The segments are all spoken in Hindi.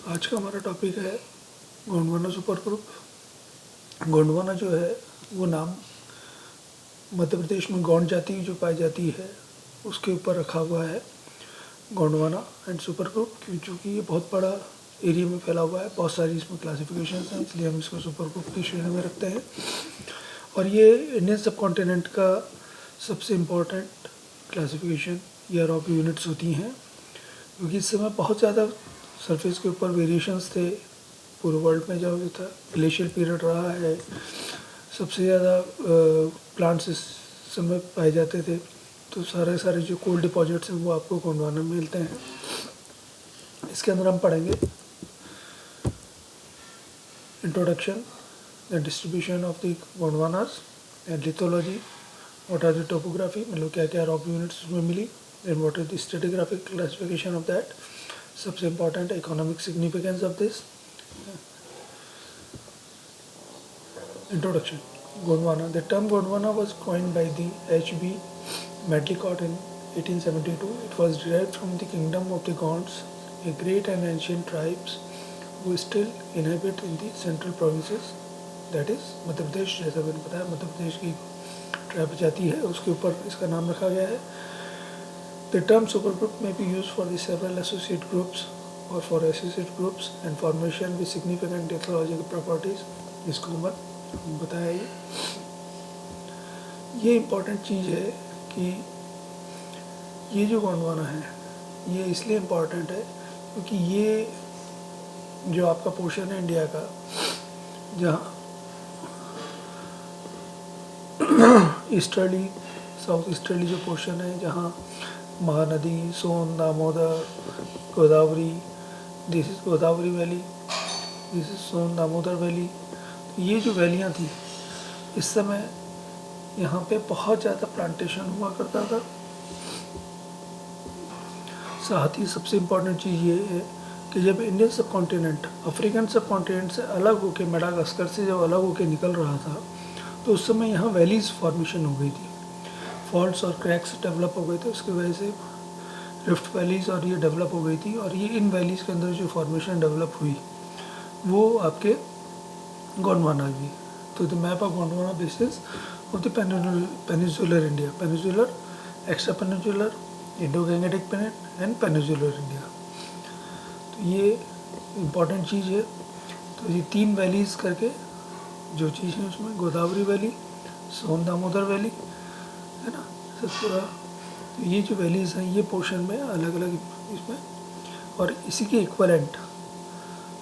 आज का हमारा टॉपिक है गोंडवाना सुपर ग्रुप। गोंडवाना जो है वो नाम मध्य प्रदेश में गोंड जाति जो पाई जाती है उसके ऊपर रखा हुआ है गोंडवाना एंड सुपर ग्रुप, क्योंकि ये बहुत बड़ा एरिया में फैला हुआ है, बहुत सारी इसमें क्लासिफिकेशन हैं, इसलिए हम इसको सुपर ग्रुप की श्रेणी में रखते हैं। और ये इंडियन सब कॉन्टिनेंट का सबसे important classification year of units होती हैं, क्योंकि इस समय बहुत ज़्यादा सरफेस के ऊपर वेरिएशंस थे। पूरे वर्ल्ड में जो था ग्लेशियल पीरियड रहा है, सबसे ज़्यादा प्लांट्स इस समय पाए जाते थे, तो सारे जो कोल्ड डिपॉजिट्स हैं वो आपको गोंडवाना में मिलते हैं। इसके अंदर हम पढ़ेंगे introduction, the distribution of the Gondwanas and lithology, what are the topography, मतलब क्या क्या रॉक यूनिट्स उसमें मिली, and what is the stratigraphic classification of that, सबसे important economic significance of this. Introduction. Gondwana. The term Gondwana was coined by the H.B. Medlicott in 1872. It was derived from the kingdom of the Gonds, a great and ancient tribes who still inhabit in the central provinces, that is Madhya Pradesh. जैसा मैंने बताया मध्य प्रदेश की ट्राइब जाति है, उसके ऊपर इसका नाम रखा गया है। The term supergroup may be used for the several associate groups or for associate groups and formation with significant ecological properties. इसको बताया ये इम्पोर्टेंट चीज़ है कि ये जो गोंडवाना है ये इसलिए इम्पोर्टेंट है क्योंकि ये जो आपका पोर्शन है इंडिया का, जहाँ ईस्टर्ली साउथ ईस्टर्ली जो पोर्शन है, जहाँ Mahanadi, Son, Damodar, Godavari, this is Godavari valley, this is Son Damodar valley, ये जो वैलियाँ थी इस समय यहाँ पे बहुत ज़्यादा प्लांटेशन हुआ करता था। साथ ही सबसे इम्पोर्टेंट चीज़ ये है कि जब इंडियन सब कॉन्टिनेंट अफ्रीकन सब कॉन्टिनेंट से अलग होकर, मेडागास्कर से जब अलग होकर निकल रहा था, तो उस समय यहाँ वैलीज़ फॉर्मेशन हो गई थी, फॉल्ट्स और क्रैक्स डेवलप हो गए थे, उसकी वजह से रिफ्ट वैलीज़ और ये डेवलप हो गई थी। और ये इन वैलीज़ के अंदर जो फॉर्मेशन डेवलप हुई वो आपके गोंडवाना भी। तो the map of Gondwana basis of the peninsular India, peninsular, extra peninsular, Indo Gangetic plate and peninsular India. तो ये इम्पॉर्टेंट चीज़ है। तो ये तीन वैलीज़ करके जो चीज़ है उसमें गोदावरी वैली, सोन दामोदर वैली है ना, सतपुरा। तो ये जो वैलीज़ हैं ये पोर्शन में अलग अलग इसमें, और इसी के इक्वलेंट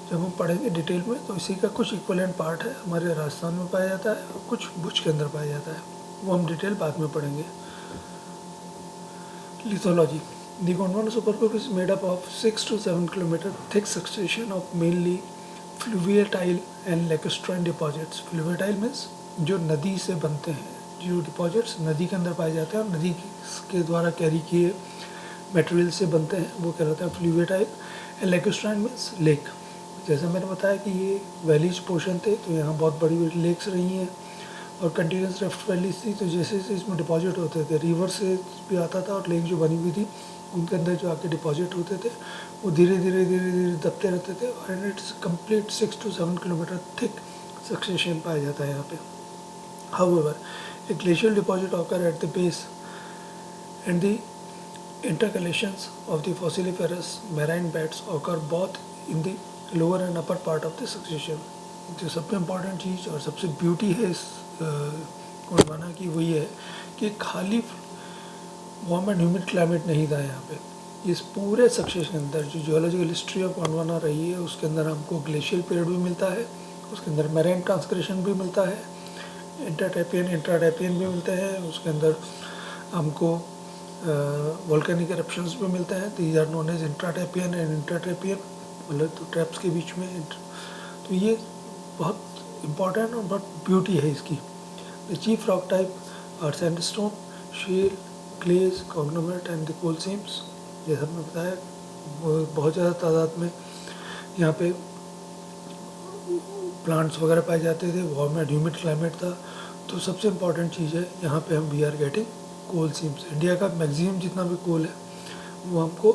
जब हम पढ़ेंगे डिटेल में तो इसी का कुछ इक्वलेंट पार्ट है हमारे राजस्थान में पाया जाता है और कुछ भुज के अंदर पाया जाता है, वो हम डिटेल बाद में पढ़ेंगे। Lithology. The Gondwana supergroup is made up of 6 to 7 kilometre thick succession of mainly fluviatile and lacustrine deposits. Fluviatile means जो नदी से बनते हैं, जो डिपॉजिट्स नदी के अंदर पाए जाते हैं और नदी के द्वारा कैरी किए मटेरियल से बनते हैं, वो कहलाता है fluviatile. And lacustrine means lake. जैसे मैंने बताया कि ये वैलीज पोर्शन थे, तो यहाँ बहुत बड़ी बड़ी लेक्स रही हैं और कंटिन्यूस रिफ्ट वैलीज थी। तो जैसे जैसे इसमें डिपॉजिट होते थे, रिवर से भी आता था और लेक जो बनी हुई थी उनके अंदर जो आके डिपॉजिट होते थे वो धीरे धीरे दबते रहते थे। And it's complete 6 to 7 kilometre thick succession पाया जाता है यहाँ पे। However A glacial deposit occur at the base and the intercalations of the fossiliferous marine beds occur both in the lower and upper part of the succession. जो सबसे इम्पॉर्टेंट चीज़ और सबसे ब्यूटी है इस गोंडवाना की वो ये है कि खाली वार्म एंड ह्यूमिड क्लाइमेट नहीं था यहाँ पे। इस पूरे सक्सेशन के अंदर जो जियोलॉजिकल हिस्ट्री ऑफ गोंडवाना रही है उसके अंदर हमको ग्लेशियल पीरियड भी मिलता है, उसके अंदर मैरीन ट्रांसग्रेशन भी मिलता है, इंट्राटैपियन भी मिलते हैं, उसके अंदर हमको वोल्केनिक एरप्शंस भी मिलते हैं। These are known as intratrappean and intratrappean, मतलब तो ट्रैप्स के बीच में। तो ये बहुत इम्पॉर्टेंट और बहुत ब्यूटी है इसकी। The chief rock type are sandstone, shale, clays, conglomerate and the coal seams. जैसा मैंने बताया बहुत ज़्यादा तादाद में यहाँ पे प्लांट्स वगैरह पाए जाते थे, वार्म एंड ह्यूमिड क्लाइमेट था। तो सबसे इम्पॉर्टेंट चीज़ है यहाँ पे हम we are getting coal seams. India का मैक्सिमम जितना भी कोल है वो हमको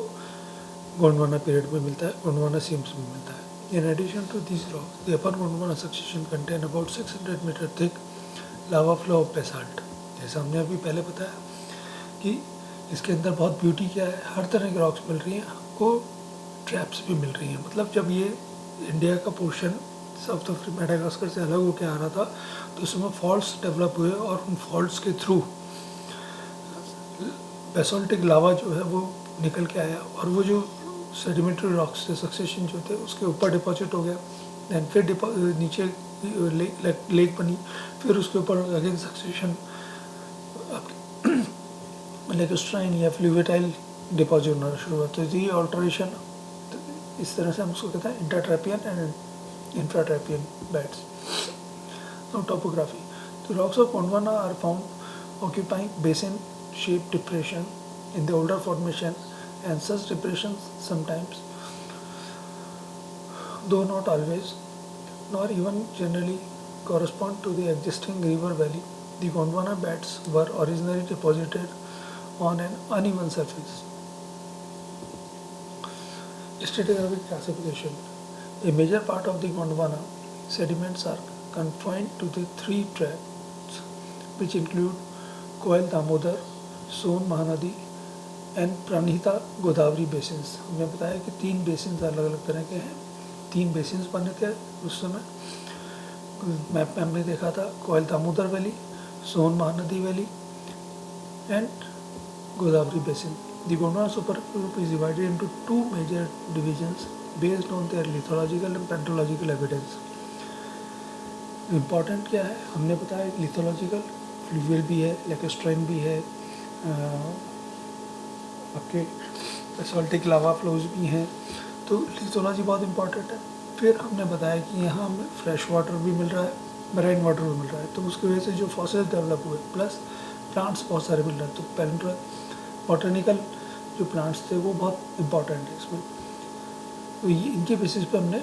गोंडवाना पीरियड में मिलता है, गोंडवाना सीम्स में मिलता है। In addition to these rocks, the upper Gondwana succession contain about 600 meter thick lava flow of basalt. जैसा हमने अभी पहले बताया कि इसके अंदर बहुत ब्यूटी क्या है, हर तरह की रॉक्स मिल रही हैं, आपको ट्रैप्स भी मिल रही हैं. मतलब जब ये इंडिया का पोर्शन साउथ अफ्रीका मेडागास्कर से अलग होकर आ रहा था तो उसमें फॉल्ट्स डेवलप हुए और उन फॉल्ट्स के थ्रू बेसोल्टिक लावा जो है वो निकल के आया और वो जो सेडिमेंट्री रॉक्स थे सक्सेशन जो थे उसके ऊपर डिपॉजिट हो गया. दैन फिर नीचे लेक बनी, फिर उसके ऊपर अगेन सक्सेशन लेकोस्ट्राइन या फ्लूविटाइल डिपॉजिट होना शुरू हुआ. तो ये ऑल्टरेशन इस तरह से हम उसको कहते हैं intertrappean and infratrappean beds. Now topography. The rocks of Gondwana are found occupying basin-shaped depression in the older formation, and such depressions sometimes, though not always, nor even generally, correspond to the existing river valley. The Gondwana beds were originally deposited on an uneven surface. Stratigraphic classification. A major part of the Gondwana sediments are confined to the three tracts, which include Koil Damodar, Son Mahanadi and Pranhita Godavari basins. हमने बताया कि 3 बेसिन्स अलग अलग तरह के हैं. 3 बेसिन्स बने थे उस समय. मैप में हमने देखा था Koel Damodar valley, Son Mahanadi valley and Godavari basin. The Gondwana supergroup is divided into 2 major divisions based on their lithological and petrological evidence. Important क्या है, हमने बताया लिथोलॉजिकल फ्लूवियल भी है, लेकोस्ट्राइन भी है, आपके बेसोल्टिक लावा फ्लोज भी हैं. तो लिथोलॉजी बहुत इम्पॉर्टेंट है. फिर हमने बताया कि यहाँ हमें फ्रेश वाटर भी मिल रहा है, मरीन वाटर भी मिल रहा है. तो उसकी वजह से जो फॉसिल्स डेवलप हुए प्लस प्लांट्स बहुत सारे मिल रहे हैं. तो पैलेंटो बॉटनिकल जो प्लांट्स थे वो बहुत इम्पॉर्टेंट है इसमें. तो ये इनके बेसिस पे हमने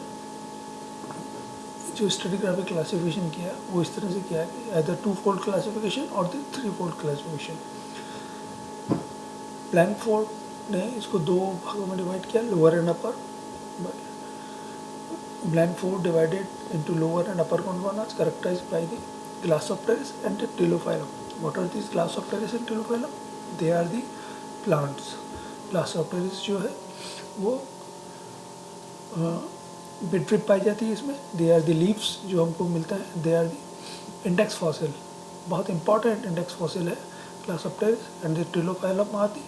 जो स्ट्रेटिग्राफिक क्लासिफिकेशन किया वो इस तरह से किया है कि either 2-fold क्लासिफिकेशन और 3-fold क्लासिफिकेशन. ब्लैंकफोर्ड ने इसको 2 भागों में डिवाइड किया, lower and upper. Blanford divided into lower and upper Gondwana characterized by the Glossopteris and Ptilophyllum. What are these Glossopteris and Ptilophyllum? They are the plants. Glossopteris जो है वो बिट्रिप पाई जाती है इसमें. दे आर द लीव्स जो हमको मिलता है. They are the index fossil, बहुत इंपॉर्टेंट इंडेक्स फॉसिल है Glossopteris. And the Ptilophyllum are the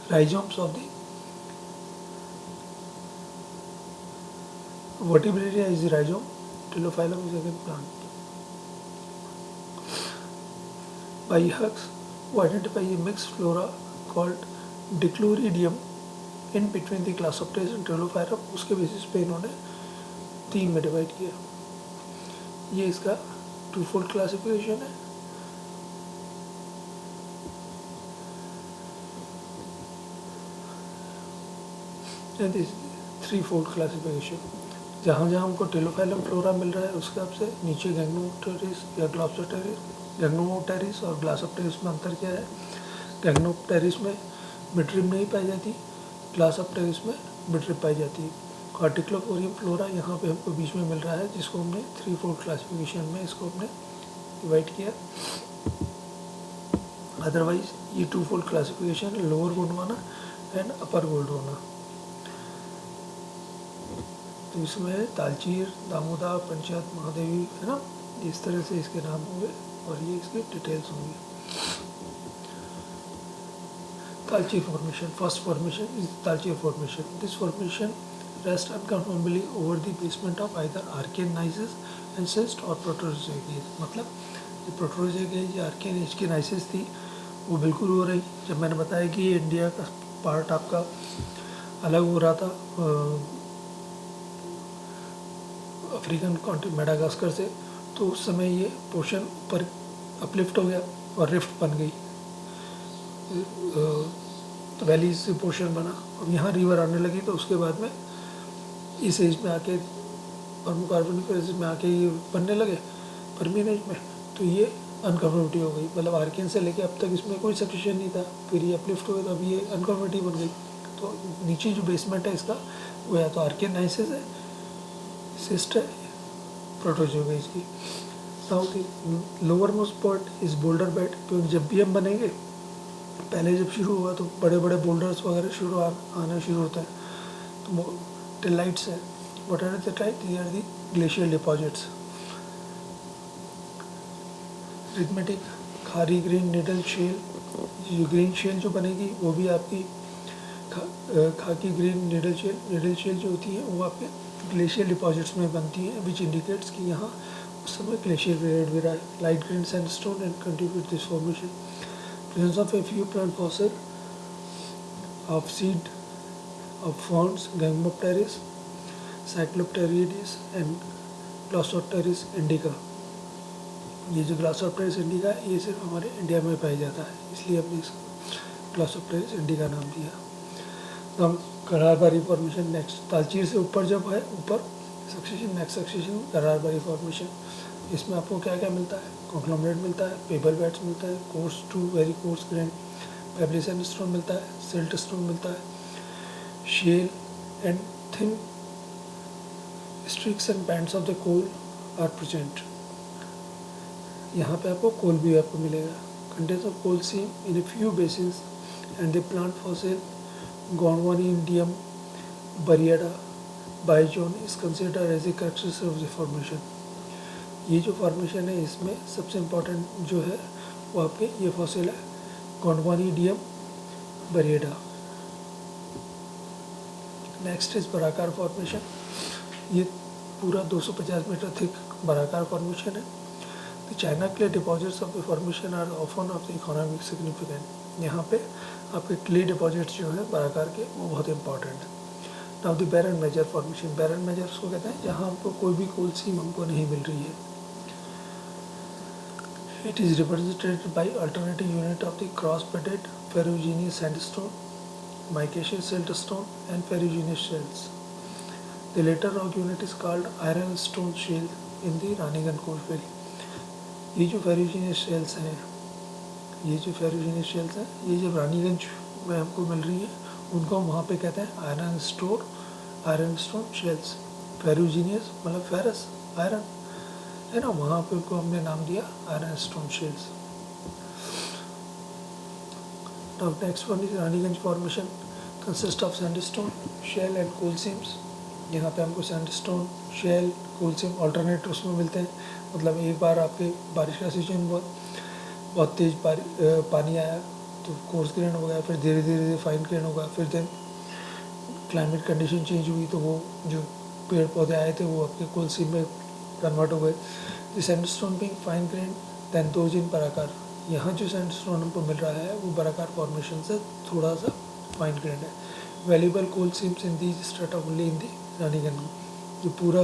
rhizomes of the vertebraria is the rhizome. Ptilophyllum is again plant. By Hucks, who identify a mixed flora called Dichloridium in between the Glossopteris and Ptilophyllum, उसके बेसिस पे इन्होंने 3 में डिवाइड किया. ये इसका 2-fold क्लासिफिकेशन है. And this 3-fold classification. जहाँ जहाँ हमको टिलोफाइलम फ्लोरा मिल रहा है उसके हिसाब से नीचे गैंगनोप्टेरिस या गैंगनोप्टेरिस और ग्लासोप्टेरिस में अंतर क्या है. गैंगनोप्टेरिस में मिड्रिप नहीं पाई जाती, ग्लासोप्टेरिस में मिड्रिप पाई जाती है. कार्टिक्लोफोरियम फ्लोरा यहाँ पे हमको बीच में मिल रहा है जिसको हमने 3-fold क्लासिफिकेशन में इसको हमने डिवाइड किया. अदरवाइज ये 2-fold classification lower Gondwana and upper Gondwana. तो इसमें तालचीर, दामोदा, पंचायत, महादेवी है ना, इस तरह से इसके नाम होंगे और ये इसके डिटेल्स होंगे. Talchir formation. First formation is Talchir formation. This formation rests unconformably over the basement of either Archean gneiss and schist or Proterozoic age. मतलब जो Proterozoic age या Archean age की gneiss थी वो बिल्कुल हो रही. जब मैंने बताया कि इंडिया का पार्ट आपका अलग हो रहा था अफ्रीकन कॉन्टिनेंट मेडागास्कर से, तो उस समय ये पोर्शन ऊपर अपलिफ्ट हो गया और रिफ्ट बन गई. तो वैली से पोर्शन बना और यहाँ रिवर आने लगी. तो उसके बाद में इस एज में आके पर्मोकार्बोनिक एज में आके ये बनने लगे पर्मियन एज में. तो ये अनकन्फर्मिटी हो गई. मतलब आर्कियन से लेके अब तक इसमें कोई सक्सेशन नहीं था. फिर ये अपलिफ्ट हो गया तो अभी ये अनकन्फर्मिटी बन गई. तो नीचे जो बेसमेंट है इसका वो या तो आर्कियन नाइसिस है सिस्ट है, प्रोटोजोगेज की। Now the lower most part is boulder bed, क्योंकि जब भी हम बनेंगे पहले जब शुरू हुआ तो बड़े बड़े बोल्डर्स वगैरह आना शुरू होते हैं, तो टिलाइट्स है। What are the type? They are the glacial deposits. Rhythmic, खारी ग्रीन निडल शेल, जो ग्रीन शेल जो बनेगी वो भी आपकी खाकी ग्रीन निडल शेल जो होती है वो आपके ग्लेशियल डिपॉजिट्स में बनती है, विच इंडिकेट्स कि यहाँ उस समय ग्लेशियर पीरियड भी रहा है। Light green sandstone and contribute this formation. Presence of a few plant fossil of seed of ferns, Gangamopteris, Cyclopteridis and Glossopteris indica. ये जो ग्लॉसोप्टेरिस इंडिका है ये सिर्फ हमारे इंडिया में पाया जाता है, इसलिए हमने इसको ग्लॉसोप्टेरिस इंडिका नाम दिया। तो हम करारबारी फॉर्मेशन नेक्स्ट, तालचीर से ऊपर जब है ऊपर सक्सेशन, नेक्स्ट सक्सेशन करारबारी फॉर्मेशन। इसमें आपको क्या क्या मिलता है? कॉन्ग्लोमरेट मिलता है, पेबल बेड्स मिलता है, coarse to very coarse grain pebbly sandstone मिलता है, सिल्ट स्टोन मिलता है, shale and thin streaks and bands of the coal are present. यहाँ पे आपको कोल भी आपको मिलेगा। Contents of coal seam in a few basins and the plant fossil Gondwanidium बरिएडा biozone is considered as a characteristic of the formation. ये जो फॉर्मेशन है इसमें सबसे इम्पोर्टेंट जो है वो आपके ये फॉसिल है गोंडवानिडियम बरिएडा। Next is Barakar formation. ये पूरा 250 मीटर थिक बराकार फॉर्मेशन है। The China clay deposits of the formation are often of the economic significant। यहाँ पे आपके क्ले डिपॉजिट्स जो है बराकार के वो बहुत इंपॉर्टेंट है। Now the barren measure formation, barren measure उसको कहते हैं जहाँ हमको कोई भी कोल सीम हमको नहीं मिल रही है। It is represented by alternative unit of the cross bedded ferruginous sandstone, micaceous siltstone and ferruginous shales. The latter rock unit is called iron stone shale in the Raniganj coalfield. ये जो फेरुजीनियस शेल्स हैं, ये जब रानीगंज में हमको मिल रही है उनको हम वहाँ पे कहते हैं आयरन स्टोन शेल्स। फेरुजीनियस मतलब फेरस आयरन है ना, वहाँ पे उनको हमने नाम दिया iron stone shales. Now next one is Raniganj formation consist of sandstone shale and coal seams. यहाँ पे हमको sandstone shale coal seam alternate उसमें मिलते हैं। मतलब एक बार आपके बारिश का सीजन बहुत तेज़ पानी आया तो कोर्स ग्रेन हो गया, फिर धीरे धीरे फाइन ग्रेन होगा, फिर देन क्लाइमेट कंडीशन चेंज हुई तो वो जो पेड़ पौधे आए थे वो आपके कोल सीम में कन्वर्ट हो गए। The sandstone being fine grain than those in Barakar. यहाँ जो सैंडस्टोन हमको मिल रहा है वो बराकार फॉर्मेशन से थोड़ा सा फाइन ग्रेन है। Valuable coal seams in the strata only in the Raniganj. जो पूरा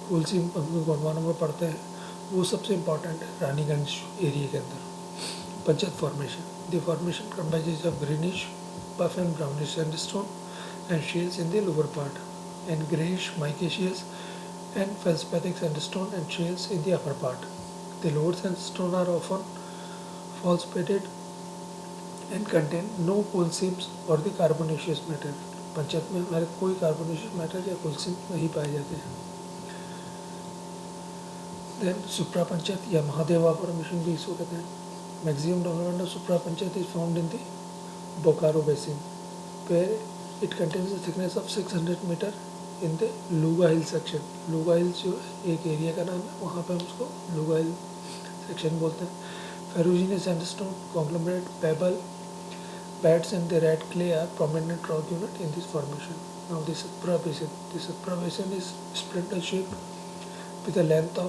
कोल सीम गोंडवाना में पड़ते हैं वो सबसे इम्पॉर्टेंट है रानीगंज एरिया के अंदर। Panchet formation, the formation comprises of greenish buff and brownish sandstone and shales in the lower part, and greyish micaceous and feldspathic sandstone and shales in the upper part. The lower sandstone are often false-bedded and contain no coal seams or the carbonaceous matter. पंचत में हमारे कोई कार्बोनेशियस मैटर या कोल सीम नहीं पाए जाते हैं। देन सुप्रा पंचत या महादेवा फॉर्मेशन भी इसको कहते हैं। Maximum development of supra Panchet is found in the Bokaro basin where it contains a thickness of 600 meter in the Luga hill section. लूगा हिल जो एक एरिया का नाम है, वहाँ पे हम उसको लूगा हिल सेक्शन बोलते हैं। Ferruginous sandstone conglomerate pebble beds and the red clay are prominent rock unit in this formation. Now the Satpura basin. The Satpura basin is spindle shaped with a length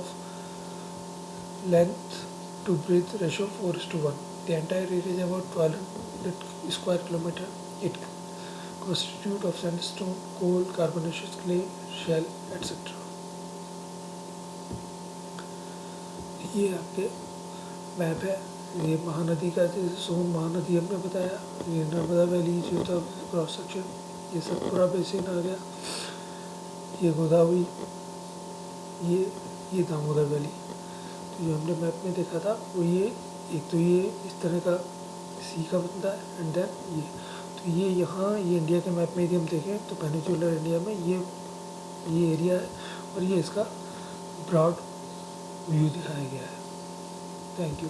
to breadth ratio 4:1. The entire area is about 1200 square kilometer. It constitutes of sandstone, coal, carbonaceous clay, shell, etc. ये आपके मैप है। ये महानदी का सोन महानदी हमने बताया, ये नर्मदा वैली जो था क्रॉस सेक्शन, ये सतपुरा बेसिन आ गया, ये गोदावरी, ये दामोदर वैली। तो जो हमने मैप में देखा था वो ये एक तो ये इस तरह का सी का बनता है एंड देन ये तो ये यहाँ ये इंडिया के मैप में यदि हम देखें तो पेनिनसुलर इंडिया में ये एरिया है और ये इसका ब्रॉड व्यू दिखाया गया है। Thank you.